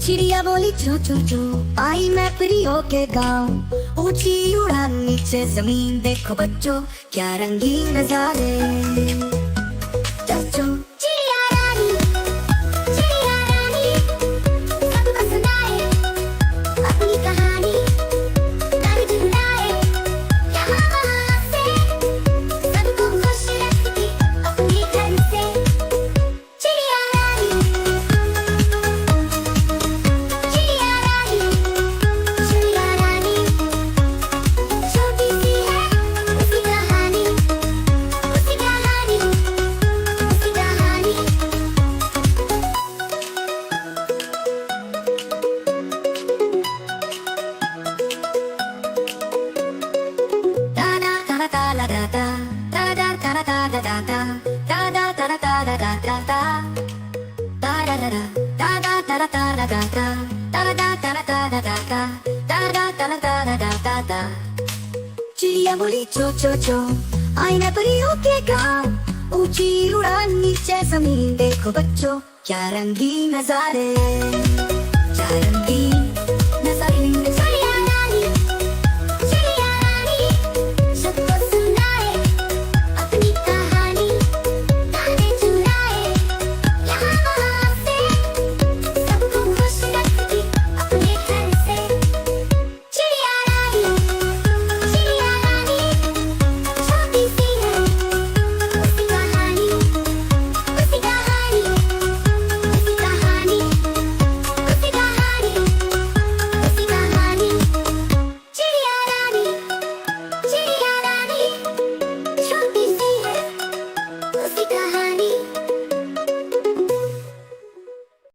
चिड़िया बोली चो चो चो, आई मैं परियों के गाँव। ऊंची उड़ान नीचे जमीन, देखो बच्चों क्या रंगीन नजारे। चचो चिड़िया रानी सबको सुनाए अपनी कहानी। गाने गुनगुनाए यहाँ वहाँ से, सबको खुश रखती अपने घर से। चिड़िया रानी छोटी सी है उसकी कहानी, उसकी कहानी, उसकी कहानी। दादा तारा तारा दादा, दादा तारा तारा दादा, दादा तारा तारा दादा, दादा दादा तारा तारा दादा, दादा तारा तारा दादा, दादा तारा तारा दादा। चिड़िया बोली चो चो चो, आई मैं परियों के गाँव। ऊंची उड़ान नीचे जमीन, देखो बच्चों क्या रंगीन नजारे, क्या रंगीन